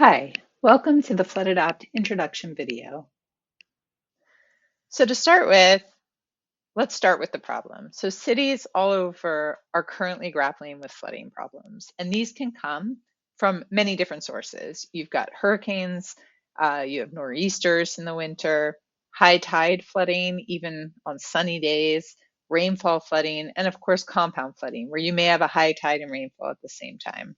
Hi, welcome to the FloodAdapt introduction video. So to start with, let's start with the problem. So cities all over are currently grappling with flooding problems, and these can come from many different sources. You've got hurricanes, you have nor'easters in the winter, high tide flooding, even on sunny days, rainfall flooding, and of course compound flooding, where you may have a high tide and rainfall at the same time.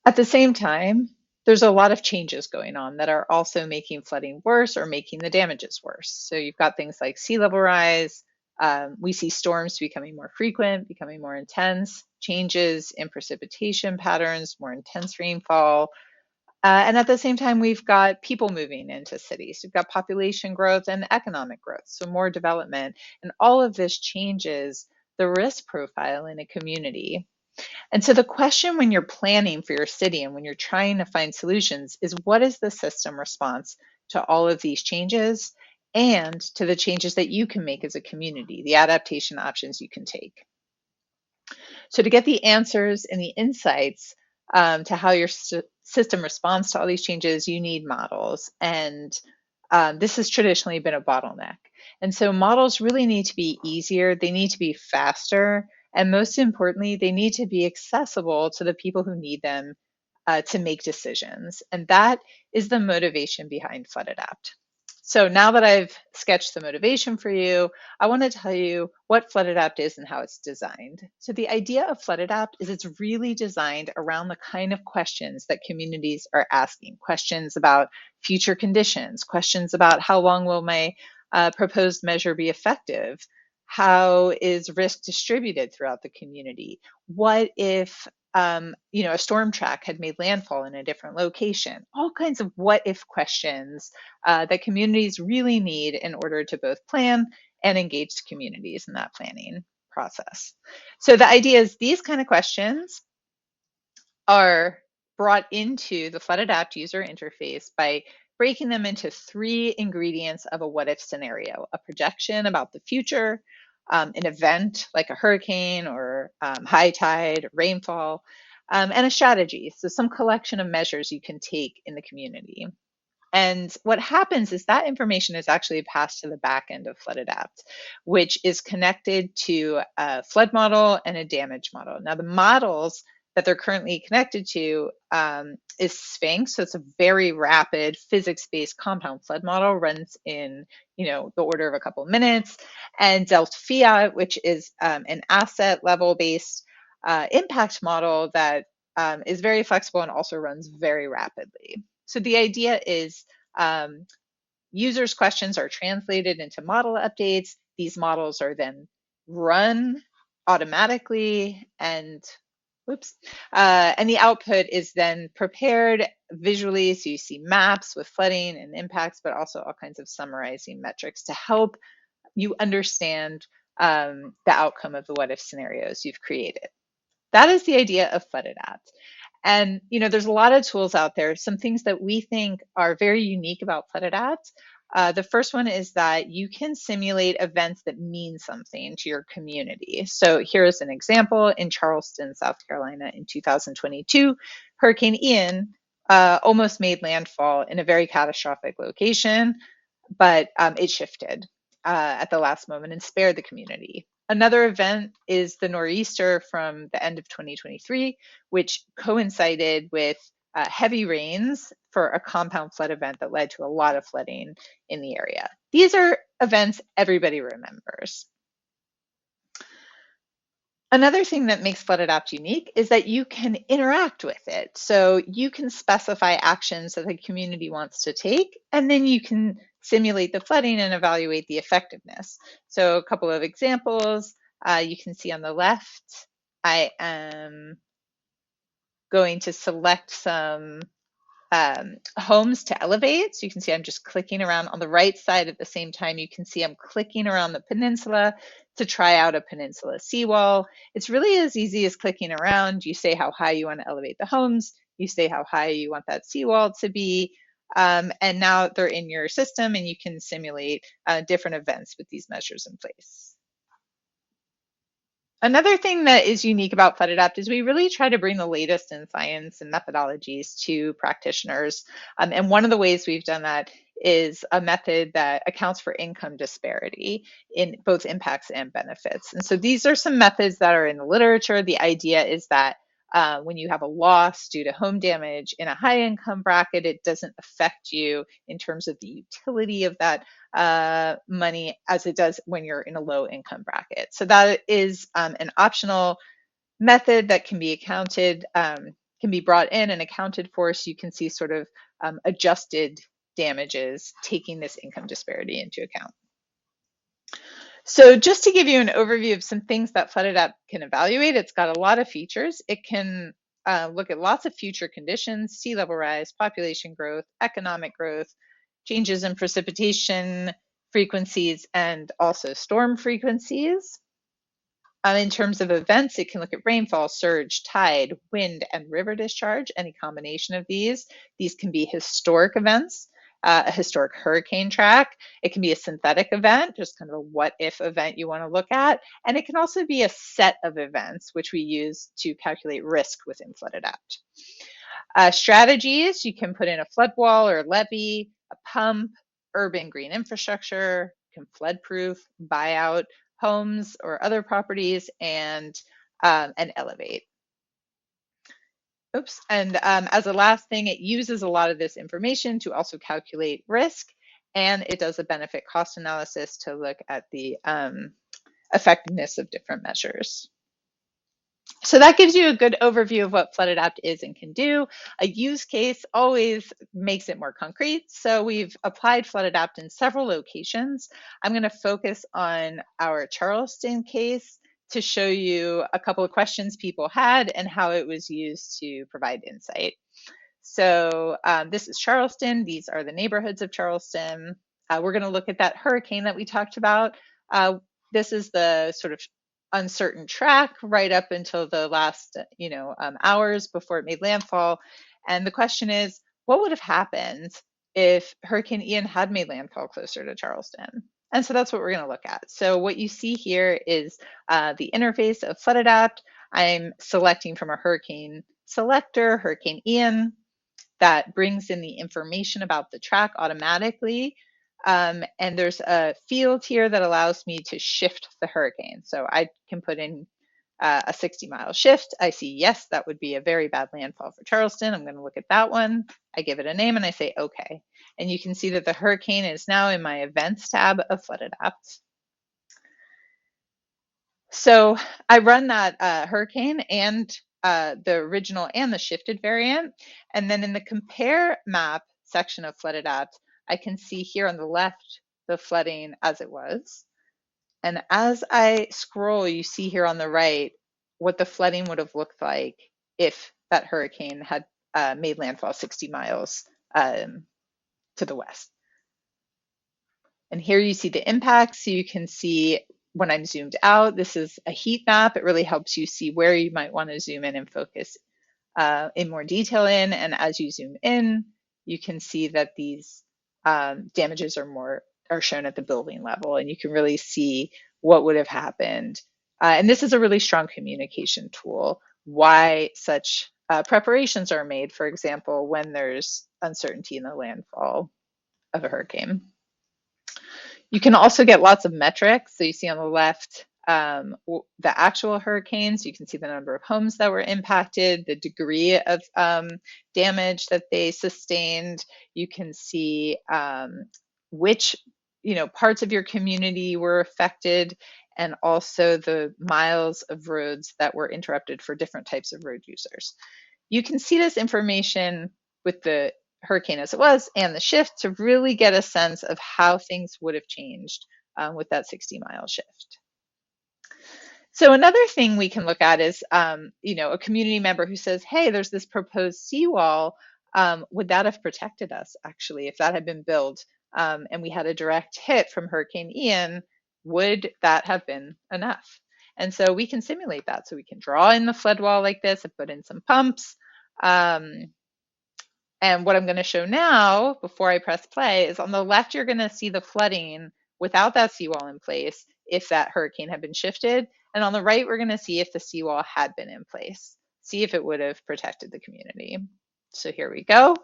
At the same time, there's a lot of changes going on that are also making flooding worse or making the damages worse. So you've got things like sea level rise. We see storms becoming more frequent, becoming more intense, changes in precipitation patterns, more intense rainfall. And at the same time, we've got people moving into cities. We've got population growth and economic growth, so more development. And all of this changes the risk profile in a community. And so the question when you're planning for your city and when you're trying to find solutions is, what is the system response to all of these changes and to the changes that you can make as a community, the adaptation options you can take? So to get the answers and the insights to how your system responds to all these changes, you need models. And this has traditionally been a bottleneck. And so models really need to be easier, they need to be faster, and most importantly, they need to be accessible to the people who need them to make decisions. And that is the motivation behind FloodAdapt. So now that I've sketched the motivation for you, I want to tell you what FloodAdapt is and how it's designed. So the idea of FloodAdapt is it's really designed around the kind of questions that communities are asking. Questions about future conditions, questions about how long will my proposed measure be effective? How is risk distributed throughout the community? What if a storm track had made landfall in a different location? All kinds of what if questions that communities really need in order to both plan and engage the communities in that planning process. So the idea is these kind of questions are brought into the FloodAdapt user interface by breaking them into three ingredients of a what if scenario: a projection about the future, an event like a hurricane or high tide, rainfall, and a strategy. So some collection of measures you can take in the community. And what happens is that information is actually passed to the back end of FloodAdapt, which is connected to a flood model and a damage model. Now, the models that they're currently connected to is Sphinx. So it's a very rapid physics-based compound flood model, runs in the order of a couple of minutes, and Delta Fiat, which is an asset level based impact model that is very flexible and also runs very rapidly. So the idea is users' questions are translated into model updates. These models are then run automatically, and the output is then prepared visually. So you see maps with flooding and impacts, but also all kinds of summarizing metrics to help you understand the outcome of the what if scenarios you've created. That is the idea of FloodAdapt. And there's a lot of tools out there. Some things that we think are very unique about FloodAdapt. The first one is that you can simulate events that mean something to your community. So here's an example. In Charleston, South Carolina in 2022, Hurricane Ian almost made landfall in a very catastrophic location, but it shifted at the last moment and spared the community. Another event is the nor'easter from the end of 2023, which coincided with heavy rains for a compound flood event that led to a lot of flooding in the area. These are events everybody remembers. Another thing that makes FloodAdapt unique is that you can interact with it. So you can specify actions that the community wants to take, and then you can simulate the flooding and evaluate the effectiveness. So a couple of examples, you can see on the left, I am going to select some homes to elevate. So you can see I'm just clicking around on the right side. At the same time, you can see I'm clicking around the peninsula to try out a peninsula seawall. It's really as easy as clicking around. You say how high you want to elevate the homes. You say how high you want that seawall to be. And now they're in your system and you can simulate different events with these measures in place. Another thing that is unique about FloodAdapt is we really try to bring the latest in science and methodologies to practitioners. And one of the ways we've done that is a method that accounts for income disparity in both impacts and benefits. And so these are some methods that are in the literature. The idea is that when you have a loss due to home damage in a high income bracket, it doesn't affect you in terms of the utility of that money as it does when you're in a low income bracket. So that is an optional method that can be can be brought in and accounted for, so you can see sort of adjusted damages taking this income disparity into account. So just to give you an overview of some things that FloodAdapt can evaluate, it's got a lot of features. It can look at lots of future conditions: sea level rise, population growth, economic growth, changes in precipitation frequencies, and also storm frequencies. In terms of events, it can look at rainfall, surge, tide, wind, and river discharge, any combination of these. These can be historic events, a historic hurricane track. It can be a synthetic event, just kind of a what if event you want to look at. And it can also be a set of events, which we use to calculate risk within FloodAdapt. Strategies, you can put in a flood wall or levee, a pump, urban green infrastructure, can flood proof, buy out homes or other properties, and elevate. Oops. And as a last thing, it uses a lot of this information to also calculate risk, and it does a benefit cost analysis to look at the effectiveness of different measures. So that gives you a good overview of what FloodAdapt is and can do. A use case always makes it more concrete. So we've applied FloodAdapt in several locations. I'm going to focus on our Charleston case to show you a couple of questions people had and how it was used to provide insight. So this is Charleston. These are the neighborhoods of Charleston. We're going to look at that hurricane that we talked about. This is the sort of uncertain track right up until the last, hours before it made landfall. And the question is, what would have happened if Hurricane Ian had made landfall closer to Charleston? And so that's what we're going to look at. So what you see here is the interface of FloodAdapt. I'm selecting from a hurricane selector, Hurricane Ian, that brings in the information about the track automatically. And there's a field here that allows me to shift the hurricane. So I can put in a 60-mile shift. I see, yes, that would be a very bad landfall for Charleston. I'm going to look at that one. I give it a name and I say, okay. And you can see that the hurricane is now in my events tab of FloodAdapt. So I run that hurricane and the original and the shifted variant. And then in the compare map section of FloodAdapt, I can see here on the left the flooding as it was. And as I scroll, you see here on the right what the flooding would have looked like if that hurricane had made landfall 60 miles to the west. And here you see the impact. So you can see when I'm zoomed out, this is a heat map. It really helps you see where you might want to zoom in and focus in more detail in. And as you zoom in, you can see that these damages are shown at the building level, and you can really see what would have happened. And this is a really strong communication tool, why such preparations are made, for example, when there's uncertainty in the landfall of a hurricane. You can also get lots of metrics. So you see on the left the actual hurricanes. You can see the number of homes that were impacted, the degree of damage that they sustained. You can see which parts of your community were affected, and also the miles of roads that were interrupted for different types of road users. You can see this information with the hurricane as it was and the shift to really get a sense of how things would have changed with that 60-mile shift. So another thing we can look at is, a community member who says, hey, there's this proposed seawall. Would that have protected us, actually, if that had been built and we had a direct hit from Hurricane Ian? Would that have been enough? And so we can simulate that. So we can draw in the flood wall like this and put in some pumps. And what I'm going to show now, before I press play, is on the left, you're going to see the flooding without that seawall in place if that hurricane had been shifted. And on the right, we're going to see if the seawall had been in place, see if it would have protected the community. So here we go.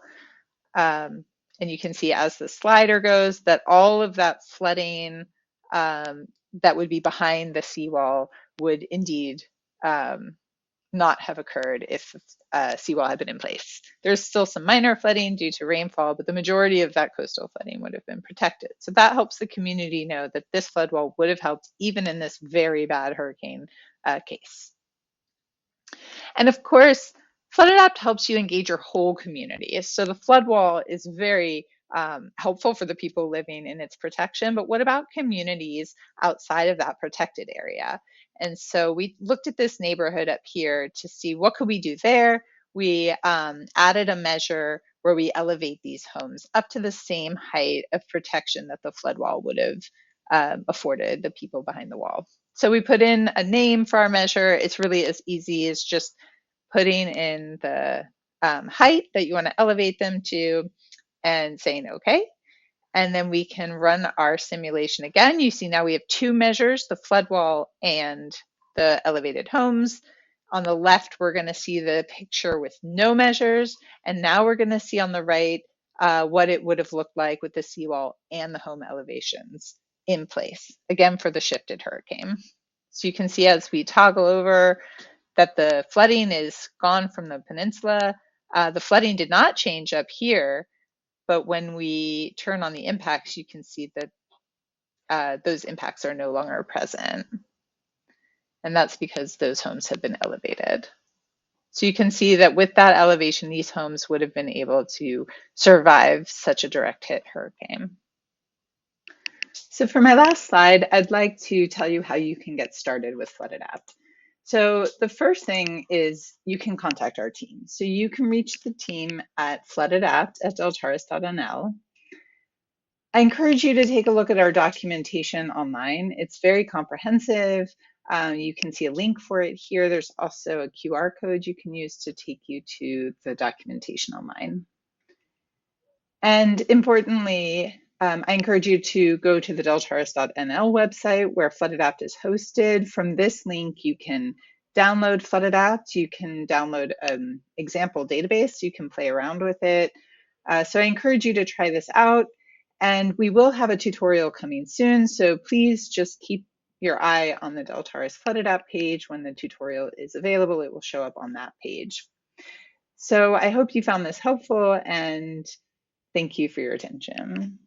And you can see as the slider goes that all of that flooding that would be behind the seawall would indeed not have occurred if seawall had been in place. There's still some minor flooding due to rainfall, but the majority of that coastal flooding would have been protected. So that helps the community know that this flood wall would have helped even in this very bad hurricane case. And of course, FloodAdapt helps you engage your whole community. So the flood wall is very helpful for the people living in its protection, but what about communities outside of that protected area? And so we looked at this neighborhood up here to see what could we do there. We added a measure where we elevate these homes up to the same height of protection that the flood wall would have afforded the people behind the wall. So we put in a name for our measure. It's really as easy as just putting in the height that you want to elevate them to and saying okay. And then we can run our simulation again. You see now we have two measures, the flood wall and the elevated homes. On the left, we're going to see the picture with no measures. And now we're going to see on the right what it would have looked like with the seawall and the home elevations in place, again, for the shifted hurricane. So you can see as we toggle over that the flooding is gone from the peninsula. The flooding did not change up here, but when we turn on the impacts, you can see that those impacts are no longer present. And that's because those homes have been elevated. So you can see that with that elevation, these homes would have been able to survive such a direct hit hurricane. So for my last slide, I'd like to tell you how you can get started with FloodAdapt. So the first thing is you can contact our team. So you can reach the team at FloodAdapt@deltaris.nl. I encourage you to take a look at our documentation online. It's very comprehensive. You can see a link for it here. There's also a QR code you can use to take you to the documentation online. And importantly, I encourage you to go to the deltaris.nl website where FloodAdapt is hosted. From this link, you can download FloodAdapt. You can download an example database. You can play around with it. So I encourage you to try this out. And we will have a tutorial coming soon. So please just keep your eye on the Deltaris FloodAdapt page. When the tutorial is available, it will show up on that page. So I hope you found this helpful, and thank you for your attention.